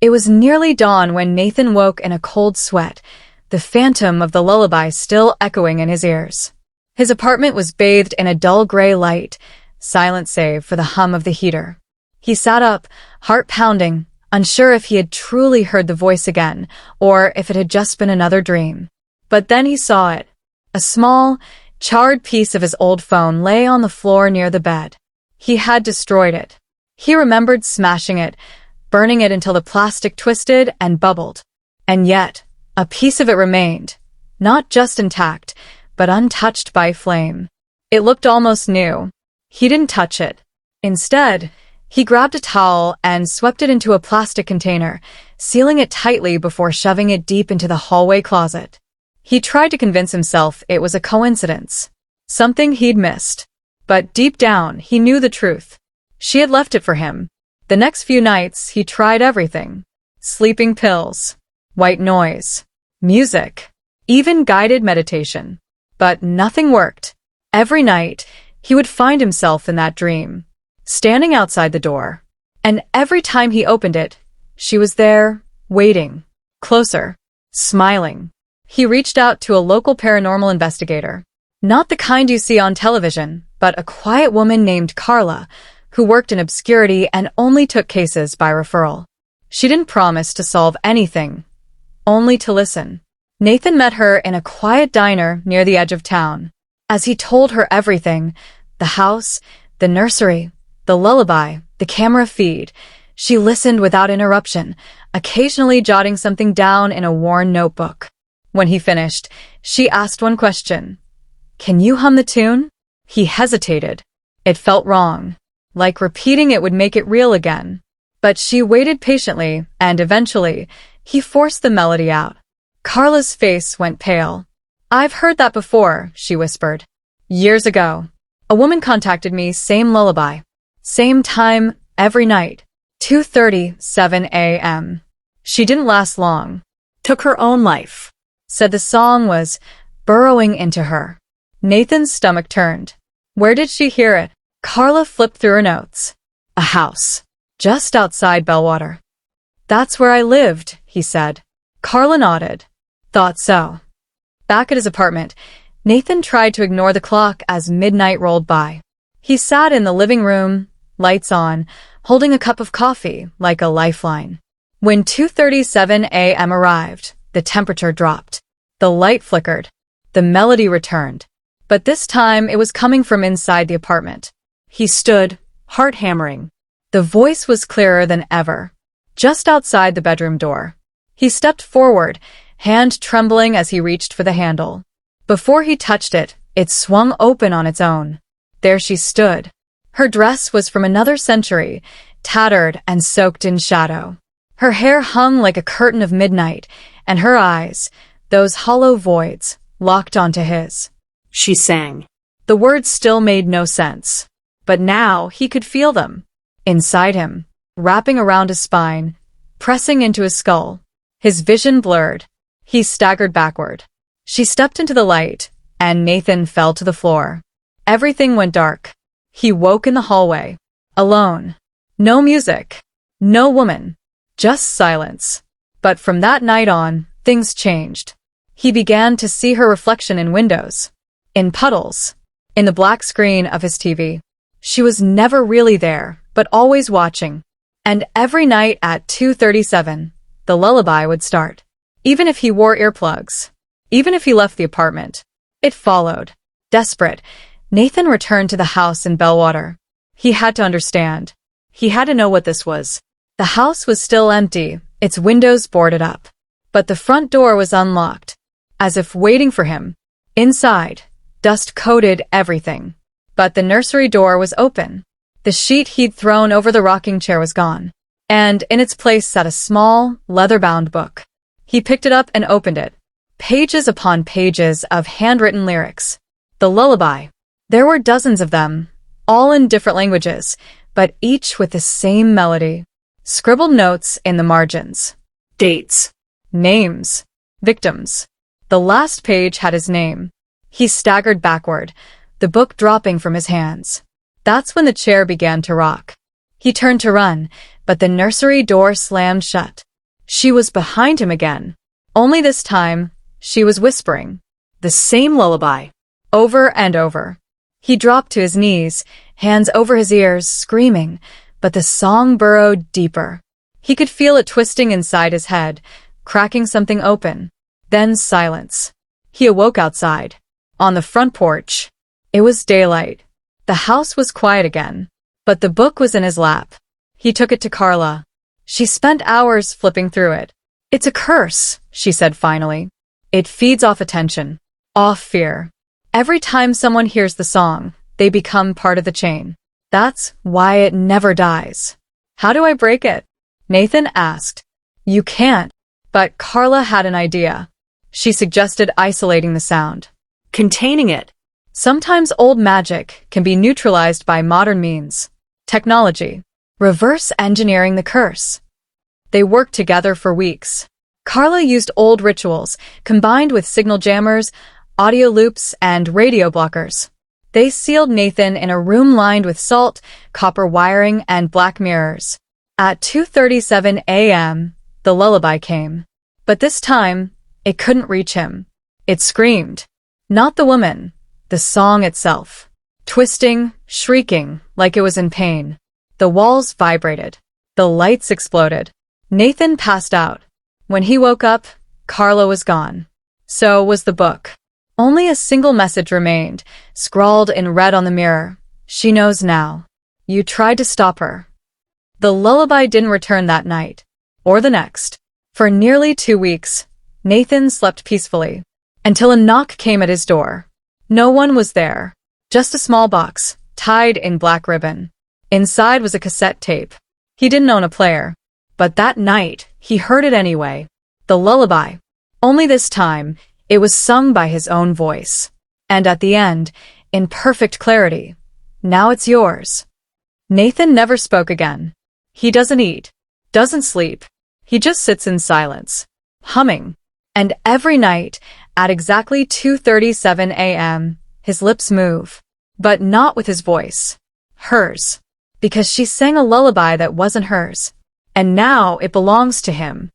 It was nearly dawn when Nathan woke in a cold sweat, the phantom of the lullaby still echoing in his ears. His apartment was bathed in a dull gray light, silent save for the hum of the heater. He sat up, heart pounding, unsure if he had truly heard the voice again, or if it had just been another dream. But then he saw it. A small, charred piece of his old phone lay on the floor near the bed. He had destroyed it. He remembered smashing it, burning it until the plastic twisted and bubbled. And yet, a piece of it remained, not just intact, but untouched by flame. It looked almost new. He didn't touch it. Instead, he grabbed a towel and swept it into a plastic container, sealing it tightly before shoving it deep into the hallway closet. He tried to convince himself it was a coincidence, something he'd missed. But deep down, he knew the truth. She had left it for him. The next few nights, he tried everything. Sleeping pills, white noise, music, even guided meditation. But nothing worked. Every night, he would find himself in that dream, standing outside the door. And every time he opened it, she was there, waiting, closer, smiling. He reached out to a local paranormal investigator. Not the kind you see on television, but a quiet woman named Carla, who worked in obscurity and only took cases by referral. She didn't promise to solve anything, only to listen. Nathan met her in a quiet diner near the edge of town. As he told her everything, the house, the nursery, the lullaby, the camera feed, she listened without interruption, occasionally jotting something down in a worn notebook. When he finished, she asked one question. "Can you hum the tune?" He hesitated. It felt wrong, like repeating it would make it real again. But she waited patiently, and eventually, he forced the melody out. Carla's face went pale. "I've heard that before," she whispered. "Years ago. A woman contacted me, same lullaby. Same time, every night. 2:37 a.m. She didn't last long. Took her own life." Said the song was burrowing into her. Nathan's stomach turned. Where did she hear it? Carla flipped through her notes. "A house. Just outside Bellwater." "That's where I lived," he said. Carla nodded. "Thought so." Back at his apartment, Nathan tried to ignore the clock as midnight rolled by. He sat in the living room, lights on, holding a cup of coffee like a lifeline. When 2:37 a.m. arrived, the temperature dropped. The light flickered. The melody returned. But this time it was coming from inside the apartment. He stood, heart hammering. The voice was clearer than ever. Just outside the bedroom door. He stepped forward, hand trembling as he reached for the handle. Before he touched it, it swung open on its own. There she stood. Her dress was from another century, tattered and soaked in shadow. Her hair hung like a curtain of midnight, and her eyes, those hollow voids, locked onto his. She sang. The words still made no sense. But now he could feel them. Inside him, wrapping around his spine, pressing into his skull. His vision blurred. He staggered backward. She stepped into the light, and Nathan fell to the floor. Everything went dark. He woke in the hallway. Alone. No music. No woman. Just silence. But from that night on, things changed. He began to see her reflection in windows. In puddles. In the black screen of his TV. She was never really there, but always watching. And every night at 2:37, the lullaby would start. Even if he wore earplugs. Even if he left the apartment. It followed. Desperate, Nathan returned to the house in Bellwater. He had to understand. He had to know what this was. The house was still empty, its windows boarded up. But the front door was unlocked, as if waiting for him. Inside, dust coated everything. But the nursery door was open. The sheet he'd thrown over the rocking chair was gone. And in its place sat a small, leather-bound book. He picked it up and opened it. Pages upon pages of handwritten lyrics. The lullaby. There were dozens of them, all in different languages, but each with the same melody. Scribbled notes in the margins. Dates. Names. Victims. The last page had his name. He staggered backward, the book dropping from his hands. That's when the chair began to rock. He turned to run, but the nursery door slammed shut. She was behind him again. Only this time, she was whispering. The same lullaby. Over and over. He dropped to his knees, hands over his ears, screaming, but the song burrowed deeper. He could feel it twisting inside his head, cracking something open. Then silence. He awoke outside. On the front porch. It was daylight. The house was quiet again. But the book was in his lap. He took it to Carla. She spent hours flipping through it. It's a curse, she said finally. It feeds off attention. Off fear. Every time someone hears the song, they become part of the chain. That's why it never dies. How do I break it? Nathan asked. You can't. But Carla had an idea. She suggested isolating the sound. Containing it. Sometimes old magic can be neutralized by modern means. Technology. Reverse engineering the curse. They worked together for weeks. Carla used old rituals, combined with signal jammers, audio loops, and radio blockers. They sealed Nathan in a room lined with salt, copper wiring, and black mirrors. At 2:37 a.m., the lullaby came. But this time, it couldn't reach him. It screamed. Not the woman, the song itself. Twisting, shrieking, like it was in pain. The walls vibrated. The lights exploded. Nathan passed out. When he woke up, Carla was gone. So was the book. Only a single message remained, scrawled in red on the mirror. She knows now. You tried to stop her. The lullaby didn't return that night. Or the next. For nearly 2 weeks, Nathan slept peacefully. Until a knock came at his door. No one was there. Just a small box, tied in black ribbon. Inside was a cassette tape. He didn't own a player. But that night, he heard it anyway. The lullaby. Only this time, it was sung by his own voice. And at the end, in perfect clarity, now it's yours. Nathan never spoke again. He doesn't eat, doesn't sleep. He just sits in silence, humming. And every night, at exactly 2:37 a.m., his lips move. But not with his voice. Hers. Because she sang a lullaby that wasn't hers. And now it belongs to him.